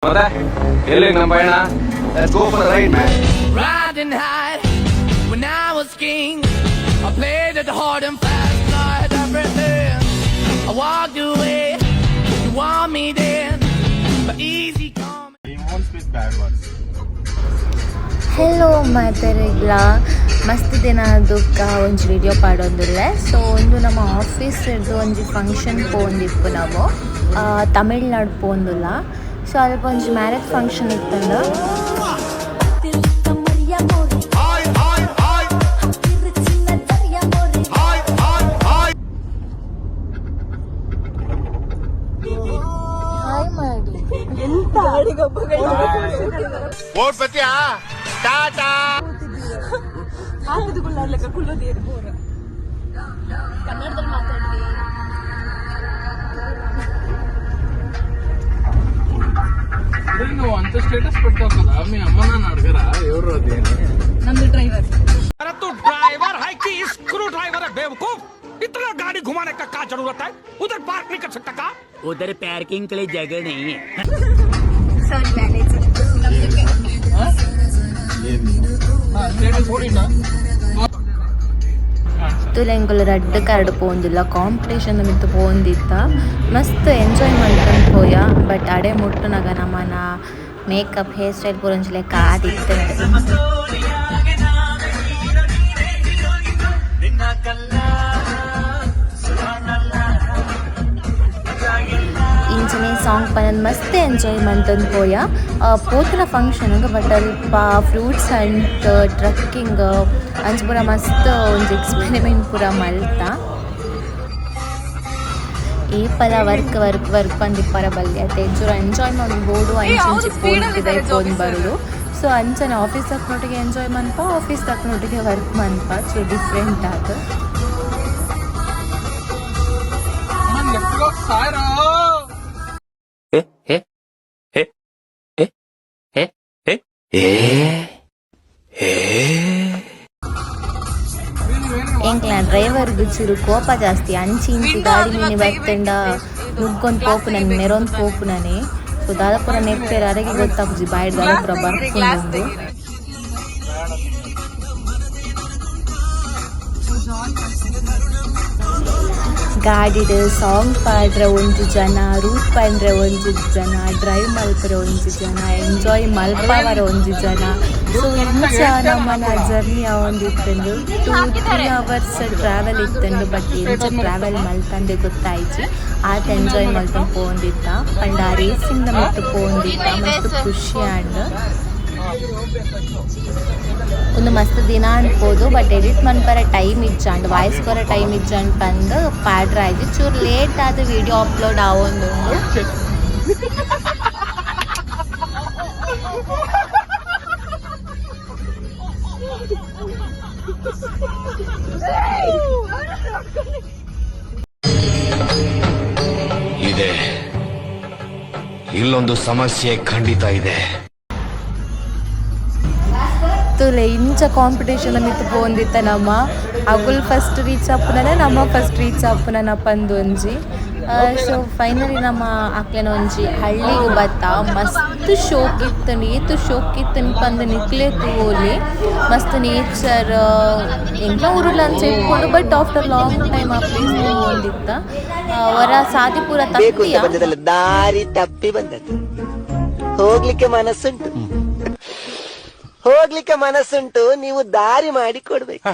ಮತ್ತೆ ಎಲ್ಲಿಗೆ ನಮ್ಮ ಪಯಣ? Let's go for the ride, man. Riding high when I was king. I played it hard and fast, I had everything. I walked away, you want me then, but easy come. He won't speak bad words. Hello ಮಾತಾರಿಲ್ಲ ಮಸ್ತ್ ದಿನ ಅದಕ್ಕೆ ಒಂದು video ಪಾಡೋದಿಲ್ಲ. So ಒಂದು ನಮ್ಮ ಆಫೀಸ್ದು ಒಂದು function ಪೋಂದಿಪ್ಪು ನಾವು Tamil Nadu ಪೋಂದಿಲ್ಲ. So ಅದಕ್ಕೆ ಒಂದು ಮ್ಯಾರೇಜ್ ಫಂಕ್ಷನ್ ಇತ್ತಂದು ಕನ್ನಡದಲ್ಲಿ ಮಾತಾಡಿ. నువ్వు అంత స్టేటస్ పెట్టావు కదా మీ అమ్మ నాన్న అడగరా ఎవరు అది? Number driver. अरे तू ड्राइवर है कि स्क्रू ड्राइवर है बेवकूफ? इतना गाड़ी घुमाने का क्या जरूरत है? उधर पार्क नहीं कर सकता का? उधर पार्किंग के लिए जगह नहीं है। Sorry manager. స్టేటస్ ఓడినా ತುಲೆಂಗುಲು ರಡ್ಡ್ ಕಾರ್ಡ್ ಪೋಂದಿಲ್ಲ ಕಾಂಪಿಟೇಷನ್ ಮಿತ್ತು ಪೋಂದಿತ್ತ ಮಸ್ತ್ ಎಂಜಾಯ್ ಮಾಡ್ಕೊಂಡು ಪೋಯ. ಬಟ್ ಅಡೆ ಮುಟ್ಟುನಾಗ ನಮ್ಮನ ಮೇಕಪ್ ಹೇರ್ ಸ್ಟೈಲ್ ಪೂರಂಜಲೆ ಕಾದಿತ್ತು. ಇಂಚನೆ ಸಾಂಗ್ ಪನ್ನೊಂದು ಮಸ್ತ್ ಎಂಜಾಯ್ ಮಾಡ್ತಂದು ಪೋಯ ಪೋತಿನ ಫಂಕ್ಷನ್ಗೆ. ಬಟ್ ಅಲ್ಪ ಫ್ರೂಟ್ಸ್ ಅಂಡ್ ಟ್ರಕ್ಕಿಂಗ್ ಅಂಚ ಪೂರ ಮಸ್ತ್ ಒಂದು ಎಕ್ಸ್ಪೆರಿಮೆಂಟ್ ಪೂರ ಮಲ್ತ ಏಪಲ ವರ್ಕ್ ಪಂದಿಪ್ಪರ ಬಲ್ಲೆ ಅತ್ತೆ ಹೆಚ್ಚು ಎಂಜಾಯ್ ಮಾಡ್ಬೋದು. ಅಂಚಿ ಪೋಣಿದೆ ಪೋನ್ ಬರೋದು. ಸೊ ಅಂಚನೆ ಆಫೀಸ್ ತಕ್ಕನೊಟ್ಟಿಗೆ ಎಂಜಾಯ್ ಮನ್ಪ, ಆಫೀಸ್ ತಕ್ಕನೊಟ್ಟಿಗೆ ವರ್ಕ್ ಮನ್ಪ. ಸೊ ಡಿಫ್ರೆಂಟ್ ಆದ ಎಂಕ್ಲ ಡ್ರೈವರ್ದು ಚೂರು ಕೋಪ ಜಾಸ್ತಿ. ಅಂಚಿ ಇಂಚಿ ಗಾಡಿ ಮೀನಿ ಬತ್ತಂಡ ನುಗ್ಗೊಂದು ಪೋಪು ನನ್ ನೆರೊಂದು ಪೋಪು ನಾನೇ. ಸೊ ದಾದಾಪುರ ನೆಪ್ಪೇರ ಅರೆಗೆ ಗೊತ್ತಾಪುಜಿ ಬಾಯ್ಡ್ ದಾದಾಪುರ ಬರ್ಕೊಂಡು ಗಾಡಿಡು ಸಾಂಗ್ ಪಾಡ್ರೆ ಒಂಜಿ ಜನ, ರೂಟ್ ಪಂಡ್ರೆ ಒಂಜಿ ಜನ, ಡ್ರೈವ್ ಮಲ್ಪರೆ ಒಂಜಿ ಜನ, ಎಂಜಾಯ್ ಮಲ್ಪವರ ಒಂಜಿ ಜನ. ಸೊ ಇಂಚ ನಮ್ಮನ ಜರ್ನಿ ಒಂದಿತ್ತಂದು 2-3 hours ಟ್ರಾವೆಲ್ ಇತ್ತಂದು. ಬಟ್ ಇಂಚ ಟ್ರಾವೆಲ್ ಮಲ್ತಂದೆ ಗೊತ್ತಾಯ್ತು. ಆತ ಎಂಜಾಯ್ ಮಲ್ತಂದು ಪೋಂದಿತ್ತ. ಪಂಡ ಆ ರೇಸಿಂದ ಮತ್ತು ಪೋಂದಿತ್ತ ಮಸ್ತ್ ಖುಷಿ ಆಂಡ್ ಒಂದು ಮಸ್ತ್ ದಿನ ಅನ್ಬೋದು. ಬಟ್ ಎಡಿಟ್ ಮನ್ಪರ ಟೈಮ್ ಇಜ್ಜಾಂಡ್ ವಾಯ್ಸ್ ಬರೋ ಟೈಮ್ ಇಜ್ಜಾಂಡ್ ಬಂದು ಪಾಡ್ರ ಆಯ್ತು. ಚೂರು ಲೇಟ್ ಆದ ವಿಡಿಯೋ ಅಪ್ಲೋಡ್ ಆವೊಂದು. ಇದೆ ಇಲ್ಲೊಂದು ಸಮಸ್ಯೆ ಖಂಡಿತ ಇದೆ. ತುಲೆ ಇಂಚ ಕಾಂಪಿಟೇಷನ್ ಮಿತ್ತು ಪೋಂದಿತ್ತ ನಮ್ಮ ಅಗುಲ್ ಫಸ್ಟ್ ರೀಚ್ ಆಪುನನೆ, ನಮ್ಮ ಫಸ್ಟ್ ರೀಚ್ ಆಪುನನ ಪಂದು ಒಂಜಿ. ಸೊ ಫೈನಲಿ ನಮ್ಮ ಆಕ್ಲೆನ ಒಂಜಿ ಹಳ್ಳಿಗೆ ಬತ್ತ ಮಸ್ತ್ ಶೋಕ್ ಇತ್ತನು. ಏತು ಶೋಕ್ ಇತ್ತನು ಪಂದು ನಿಕ್ಲೆ ತೂಲಿ ಮಸ್ತ್ ನೇಚರ್ ಎಂಗ್ಲ ಊರುಲ್ಲ ಅಂತ ಇಟ್ಕೊಂಡು. ಬಟ್ ಆಫ್ಟರ್ ಲಾಂಗ್ ಟೈಮ್ ಆ ಪ್ಲೇಸ್ ತಗೊಂಡಿತ್ತ ಹೊರ ಸಾದಿಪುರ ತಪ್ಪಿಯ ದಾರಿ ತಪ್ಪಿ ಬಂದದ್ದು. ಹೋಗ್ಲಿಕ್ಕೆ ಮನಸ್ಸುಂಟು, ನೀವು ದಾರಿ ಮಾಡಿ ಕೊಡ್ಬೇಕು.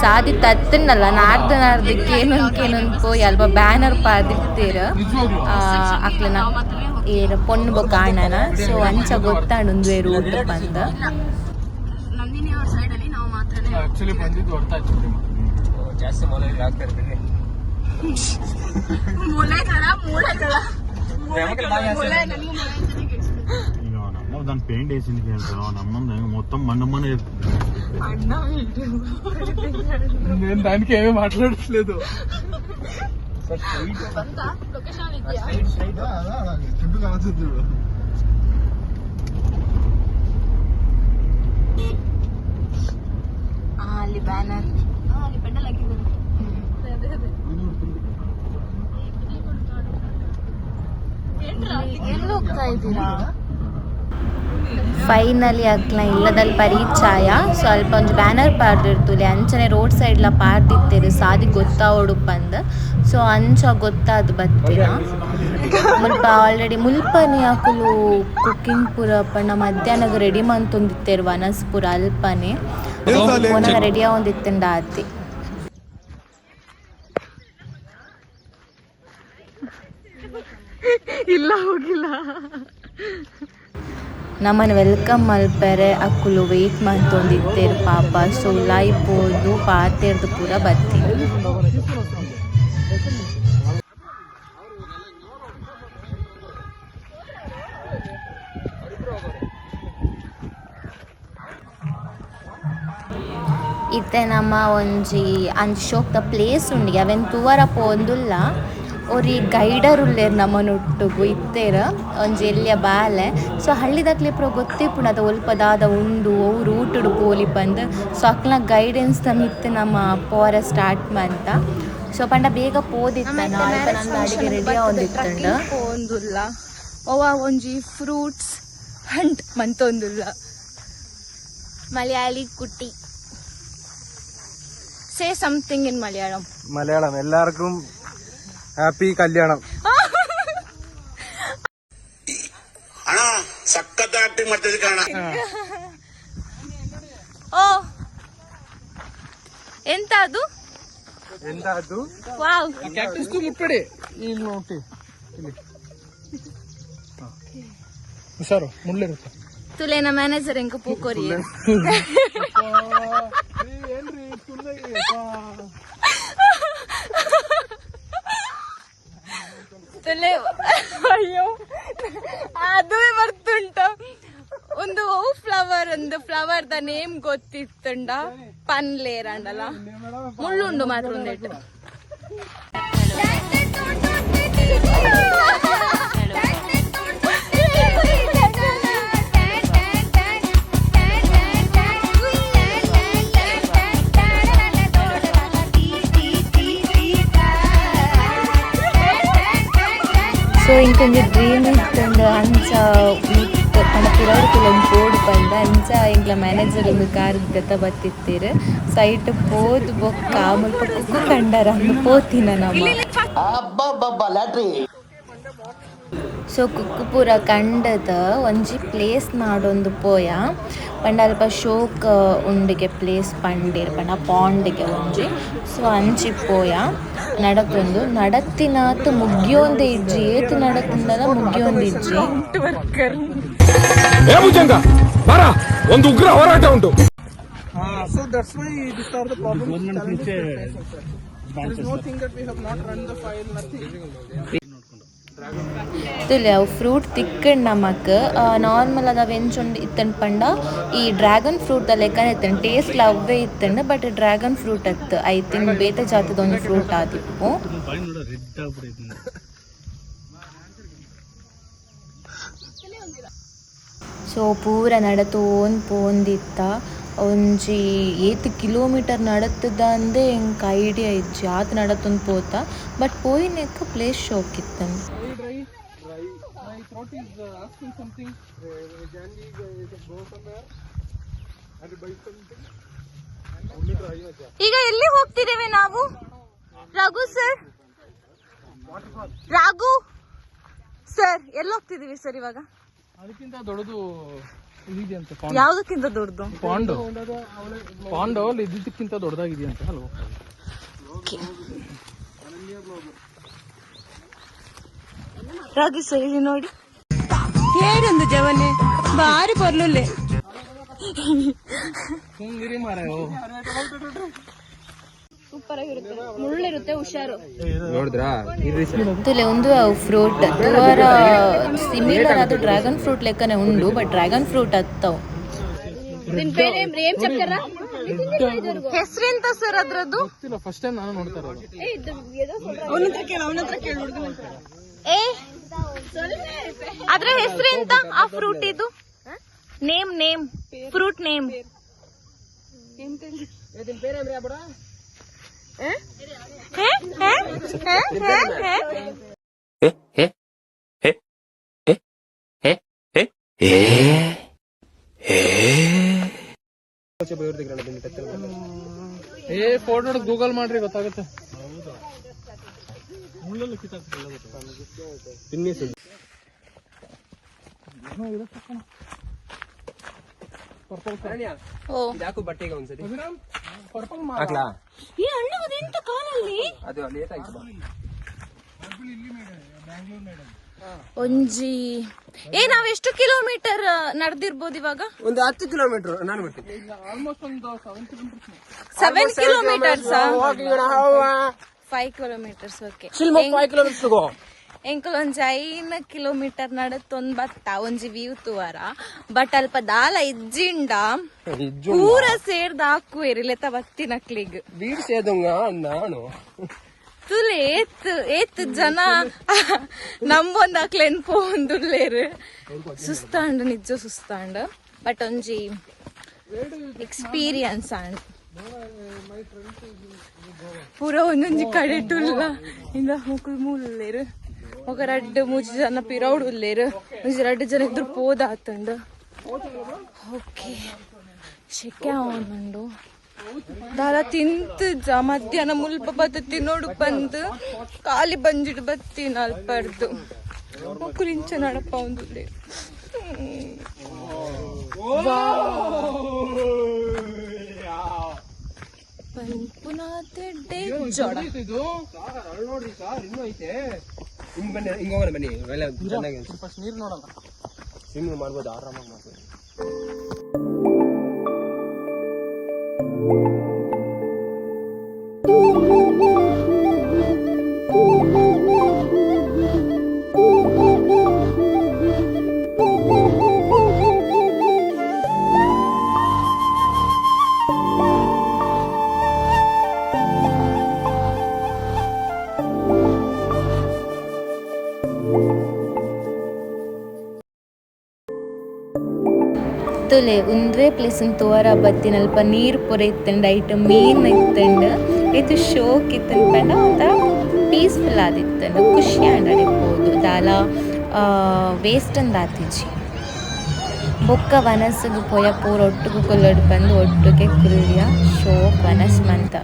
ಸಾದಿ ತತ್ತನ್ನಲ್ಲ ನಾರ್ದಕ್ಕೆ ಏನೊಂದು ಪೋಯಿ ಅಲ್ಪ ಬ್ಯಾನರ್ ಪಾದಿರ್ತೀರ ಅಕ್ಲನ ಏರ ಪೊಣ್ಣು ಬೊ ಕಾಣನ. ಸೊ ಅಂಚ ಗೊತ್ತಾಂಡು ರೂಟ್ ಬಂದ ಆಕ್ಚುಲಿ ಬಂದಿದ್ದು ಅರ್ಥ ಆಯ್ತು. ಜಾಸ್ತಿ ಮೊಲೆ ಆಗ್ತಾ ಇರ್ತೀನಿ. దాని పెయింట్ వేసింది నమ్మంది మొత్తం మన నేను దానికి ఏమీ మాట్లాడట్లేదు. ಅಲ್ಲಿ ಬ್ಯಾನರ್ ಅಲ್ಲಿ ಪೆಂಡಲ್ ಹಾಕಿದ್ದಾರೆ. ಇದ್ದೀರಾ? ಫೈನಲಿ ಅಕ್ಲ ಇಲ್ಲದಲ್ಪ ರೀಚ್ ಆಯ. ಸ್ವಲ್ಪ ಒಂದು ಬ್ಯಾನರ್ ಪಾರ್ದಿರ್ತುಲೆ ಅಂಚನೆ ರೋಡ್ ಸೈಡ್ಲ ಪಾರ್ದಿತ್ತೇರು ಸಾದಿ ಗೊತ್ತಾವಡು ಪಂದ್. ಸೊ ಅಂಚ ಗೊತ್ತಾದ ಬತ್ತಿನ ಮುಲ್ಪ ಆಲ್ರೆಡಿ ಮುಲ್ಪನೆ ಅಕುಲು ಕುಕ್ಕಿಂಗ್ ಪೂರ ಪಂಡ ಮಧ್ಯಾಹ್ನಗ ರೆಡಿ ಮಂತೊಂದಿತ್ತೇರು ವನಸ್ ಪೂರ ಅಲ್ಪನೆ ಒನಗ ರೆಡಿ ಆವೊಂದಿತ್ತಂಡ ಆತಿ. ಇಲ್ಲ ಹೋಗಿಲ್ಲ. ನಮ್ಮನ್ನು ವೆಲ್ಕಮ್ ಮಲ್ಪೆರೆ ಅಕ್ಕುಲು ವೆಯ್ಟ್ ಮಾಡ್ತೊಂದಿತ್ತೇರು ಪಾಪ. ಸೊ ಲೈಪೋದು ಪಾತೆರ್ದು ಪೂರ ಬತ್ತೀನಿ. ಇತ್ತೆ ನಮ್ಮ ಒಂಜಿ ಅಂಚ ಶೋಕ್ದ ಪ್ಲೇಸ್ ಉಂಡಿ ಅವೆನ್ ತೂವರ ಪೋಂದುಲ್ಲ. ಒರಿ ಗೈಡರ್ ಉಲ್ಲೇರು ನಮ್ಮನೊಟ್ಟುಗು ಇತ್ತೇರ ಒಂಜಿ ಎಲ್ಲಿಯ ಬಾಲೆ. ಸೊ ಹಳ್ಳಿದಕ್ಲೆ ಪೂರ ಗೊತ್ತಿಪ್ಪುಂಡು ಅದು ಒಲ್ಪ ದಾದ ಉಂಡು ಅವು ರೂಟುಡು ಪೋಲಿ ಪಂದ್. ಸೊ ಅಕ್ಲ ಗೈಡೆನ್ಸ್ ಇತ್ತು ನಮ್ಮ ಪೋರ ಸ್ಟಾರ್ಟ್ ಮಂತ. ಸೊ ಪಂಡ ಬೇಗ ಪೋದಿತ್ತ ನಂದು ಅಡಿಗೆ ರೆಡಿ ಆವೊಂದಿತ್ತಂಡು ಪೋಂದುಲ್ಲ ಒವ ಒಂಜಿ ಫ್ರೂಟ್ಸ್ ಹಂಟ್ ಮಂತೊಂದುಲ್ಲ. മലയാളി കുട്ടി say something in Malayalam. Malayalam എല്ലാവർക്കും ഹാപ്പി കല്യാണം. ಓ ಎಂತ ಅದು ವಾವ್ ಕ್ಯಾಕ್ಟಸ್ ಮುಟ್ಟಡಿ ಇಲ್ಲಿ ನೋಡಿ ಇಲ್ಲಿ ಹುಷಾರು ಮುಳ್ಳಿರುತ್ತೆ. ತುಲೇನ ಮ್ಯಾನೇಜರ್ ಎಂಕ ಪೂಕೋರಿ ತುಲೆ ಅಯ್ಯೋ ಅದು ಬರ್ತುಂಟ. ಒಂದು ಫ್ಲವರ್ ಒಂದು ಫ್ಲವರ್ ದ ನೇಮ್ ಗೊತ್ತಿತ್ತುಂಡ ಪನ್ಲೇರಂಡಲ್ಲ ಮುಳ್ಳುಂಡು ಮಾತ್ರ ಒಂದೇಟು. ಸೊ ಇಂಕೊಂದು ಡ್ರೀಮ್ ಇತ್ತಂದು ಅಂಚ ಪಂಡ ಪಿರವರ್ಕುಲ ಒಂದು ಬೋರ್ಡ್ ಬಂದ ಅಂಚ ಇಂಗ್ಲ ಮ್ಯಾನೇಜರ್ ಒಂದು ಕಾರ್ ಗತ ಬತ್ತಿತ್ತೇರು. ಸೈಟ್ ಪೋದು ಬೊಕ್ಕ ಮುಲ್ಪ ಕುಕ್ಕು ಕಂಡರ ಅಂದು ಪೋತಿನ ನಮ್ಮ. ಸೊ ಕುಕ್ಕು ಪೂರ ಕಂಡದ ಒಂಜಿ ಪ್ಲೇಸ್ ನಾಡೊಂದು ಪೋಯ ಪಂಡ ಅಲ್ಪ ಶೋಕ್ ಉಂಡಿಗೆ ಪ್ಲೇಸ್ ಪಂಡೇರು ಪಂಡ ಪಾಂಡಿಗೆ ಒಂಜಿ. ಸೊ ಅಂಚಿ ಪೋಯ ನಡತೊಂದು ನಡತ್ತಿನಾತ್ ಮುಗಿಯೊಂದೆ ಇಜ್ಜಿ ಏತು ನಡತಿಂದಲ ಮುಗಿಯೊಂದು ಇಜ್ಜಿ. ಒಂದು ಉಗ್ರ ಹೋರಾಟ ಉಂಟು. So that's why these are the problems. There is no thing that we have not run the file, nothing. ತುಲೆ ಅವು ಫ್ರೂಟ್ ತಿಕ್ಕಂಡು ನಮಕ್ ನಾರ್ಮಲ್ ಅದ ವೆಂಚೊಂಡು ಇತ್ತಂಡು ಪಂಡ ಈ ಡ್ರ್ಯಾಗನ್ ಫ್ರೂಟ್ ಲೆಕ್ಕನೆ ಇತ್ತಂಡು ಟೇಸ್ಟ್ ಅವೇ ಇತ್ತಂಡು. ಬಟ್ ಡ್ರ್ಯಾಗನ್ ಫ್ರೂಟ್ ಅತ್ತು ಐ ಥಿಂಕ್ ಬೇತೆ ಜಾತದ ಒಂದು ಫ್ರೂಟ್ ಆದಿಪ್ಪು. ಸೊ ಪೂರ ನಡತೋನ್ ಪೋಂದಿತ್ತ ಒಂಜಿ 8 ಕಿಲೋಮೀಟರ್ ನಡತದ ಅಂದೆ ಎಂಕ್ ಐಡಿಯಾ ಇಜ್ಜಿ ಆತ ನಡತೊಂದು ಪೋತ. ಬಟ್ ಪೋಯಿನೆಕ್ಕ ಪ್ಲೇಸ್ ಶೋಕ್ ಇತ್ತಂದು. My throat is asking something. Janvi go somewhere and buy something. ಈಗ ಎಲ್ಲಿ ಹೋಗ್ತಿದ್ದೇವೆ ನಾವು? ರಾಘು ಸರ್, ರಾಘು ಸರ್ ಎಲ್ಲಿ ಹೋಗ್ತಿದೀವಿ ಸರ್ ಇವಾಗ? ಅದಕ್ಕಿಂತ ದೊಡ್ಡದು ಇದೆಯಂತೆ. ಯಾವ್ದಕ್ಕಿಂತ ದೊಡ್ಡದು? ಪಾಂಡು ಅಲ್ಲಿ ಇದಕ್ಕಿಂತ ದೊಡ್ಡದಾಗಿದೆಯಂತೆ ಅಲ್ವ? ರಾಘು ಸರ್ ಇಲ್ಲಿ ನೋಡಿ ಹೇಳೊಂದು ಜವನೆ ಬಾರಿ ಬರ್ಲುಲ್ಲೆ ಸುಂಗಿರಿ ಮಾರ ಸೂಪರ್ ಆಗಿರುತ್ತೆ, ಮುಳ್ಳಿರುತ್ತೆ, ಹುಷಾರು. ತುಲೆ ಒಂದು ಫ್ರೂಟ್ ತುವರ ಸಿಮಿಲರ್ ಅದು ಡ್ರ್ಯಾಗನ್ ಫ್ರೂಟ್ ಲೆಕ್ಕನೆ ಉಂಡು. ಬಟ್ ಡ್ರ್ಯಾಗನ್ ಫ್ರೂಟ್ ಹತ್ತವು ಹೆಸರೆಂತ ಸರ್ ಅದ್ರದ್ದು? ಫಸ್ಟ್ ಟೈಮ್ ನಾನು ನೋಡ್ತಾ ಇರೋದು. ಅದ್ರ ಹೆಸರೆಂತ ಆ ಫ್ರೂಟ್ ಇದು? Name fruit name photo Google ಮಾಡ್ರಿ ಗೊತ್ತಾಗುತ್ತೆ. ಯಾಕೋ ಬಟ್ಟೆಗೆ ಒಂದ್ಸರಿ ಪರ್ಪಲ್ ಹಾಕ್ಲಾ? ಈ ಹಣ್ಣು ಅದೆಂತ ಕಾಲಲ್ಲಿ ಅದು ಲೇಟ್ ಆಯ್ತು. ಒಂಜಿ ನಾವ್ ಎಷ್ಟು ಕಿಲೋಮೀಟರ್ ನಡೆದಿರ್ಬೋದು ಇವಾಗ? ಒಂದು 10 ಕಿಲೋಮೀಟರ್ ನಾನು ಬರ್ತೀನಿ. ಆಲ್ಮೋಸ್ಟ್ ಒಂದು 7 ಕಿಲೋಮೀಟರ್ಸ್ 5 ಕಿಲೋಮೀಟರ್ಸ್. ಓಕೆ, 5 ಕಿಲೋಮೀಟರ್ ಎಂಕಲ್ ಒಂಜಿ 5 ಕಿಲೋಮೀಟರ್ ನಡತ್ತೊಂದ್ ಬತ್ತ ಒಂಜಿ ವ್ಯೂ ತುವರ. ಬಟ್ ಅಲ್ಪ ದಾಲ ಇಜ್ಜಿಂಡ ಪೂರ ಸೇರ್ದ ಹಾಕುವೇರಿಲೆತ ಬತ್ತಿನಕ್ಲಿಗ್ ಬೀಡ್ ಸೇದಂಗ ನಾನು ತುಲೆ ಏತ್ ಜನ ನಮ್ಮೊಂದಾಕ್ಲೆನ್ ಪೋಂದುಲ್ಲೇರು. ಸುಸ್ತಾಂಡ್ ನಿಜ ಸುಸ್ತಾಂಡ್. ಬಟ್ ಒಂಜಿ ಎಕ್ಸ್ಪೀರಿಯನ್ಸ್ ಆಂಡ್ ಪೂರ ಒಂದೊಂಜಿ ಕಡೆ ಟುಲ್ಲ ಇಂದ ಮುಕ್ಕಳು ಮೂಲೇರು. ఒక 2-3 ಜನ ಪಿರೌಡ್ ಉಲ್ಲೇರು. ಒಂಜಿ 2 ಜನ ಇದ್ರು ಪೋದಾತಂಡು. ಓಕೆ, ಶೆಕೆ ಅವನುಂಡು ದಾಲ ತಿಂತ ಮಧ್ಯಾಹ್ನ ಮುಲ್ಪ ಬತ್ತ ತಿನ್ನೋಡು ಬಂದು ಖಾಲಿ ಬಂಜಿಡು ಬತ್ತೀನಿ ಅಲ್ಪರ್ದು ಮಕ್ಕಳು ಇಂಚ ನಡಪ ಒಂದು ಪಂಪುನಾಥೆಡ್ಡೆ ಜೋಡ ನೋಡ್ರಿ ಸರ್, ಇನ್ನೂ ಐತೆ. ಹಿಂಗ್ ಬನ್ನಿ, ಹಿಂಗ್ ಹೋಗೋಣ ಬನ್ನಿ. ಚೆನ್ನಾಗಿ ನೀರು ನೋಡಲ್ಲ. ಸ್ವಿಮ್ಮಿಂಗ್ ಮಾಡ್ಬೋದು, ಆರಾಮಾಗಿ ಮಾಡ್ಬೋದು. ತುಲೆ ಒಂದೇ ಪ್ಲೇಸ್ ತೋರ ಬತ್ತಿನ ಅಲ್ಪ ನೀರು ಪೂರ ಇತ್ತಂಡ ಐಟ್ ಮೀನ್ ಇತ್ತಂಡ ಇದು ಶೋಕ್ ಇತ್ತಂಡ ಒಂಥರ ಪೀಸ್ಫುಲ್ ಆದಿತ್ತಂಡ ಖುಷಿ ಆಡಾಡಿರ್ಬೋದು ದಾಲ ವೇಸ್ಟ್ ಅಂದ ಆತಿಜಿ ಬೊಕ್ಕ ವನಸ್ಸಿಗೆ ಪೋಯ ಪೂರ ಒಟ್ಟಿಗೆ ಕೊಲ್ಲೋಡು ಬಂದು ಒಟ್ಟಿಗೆ ಕುರುಳಿಯ ಶೋಕ್ ವನಸ್ ಮಂತ.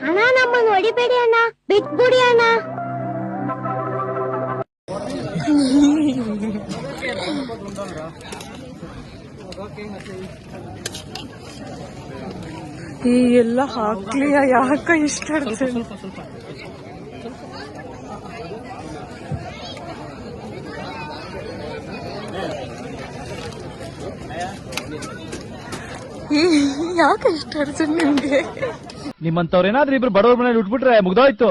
ಅಣ್ಣ ನಮ್ಮನ್ನು ಹೊಡಿಬೇಡಿ ಅಣ್ಣ, ಬಿಟ್ಬಿಡಿ ಅಣ್ಣ. ಈ ಎಲ್ಲ ಹಾಕ್ಲಿಯ ಯಾಕ ಇಷ್ಟ ಯಾಕೆ ಇಷ್ಟ ನಿಮ್ಗೆ? ನಿಮ್ಮಂತವ್ರೇನಾದ್ರೂ ಇಬ್ರು ಬಡವ್ರ ಮನೇಲಿ ಉಟ್ಬಿಟ್ರೆ ಮುಗ್ದೋಯ್ತು.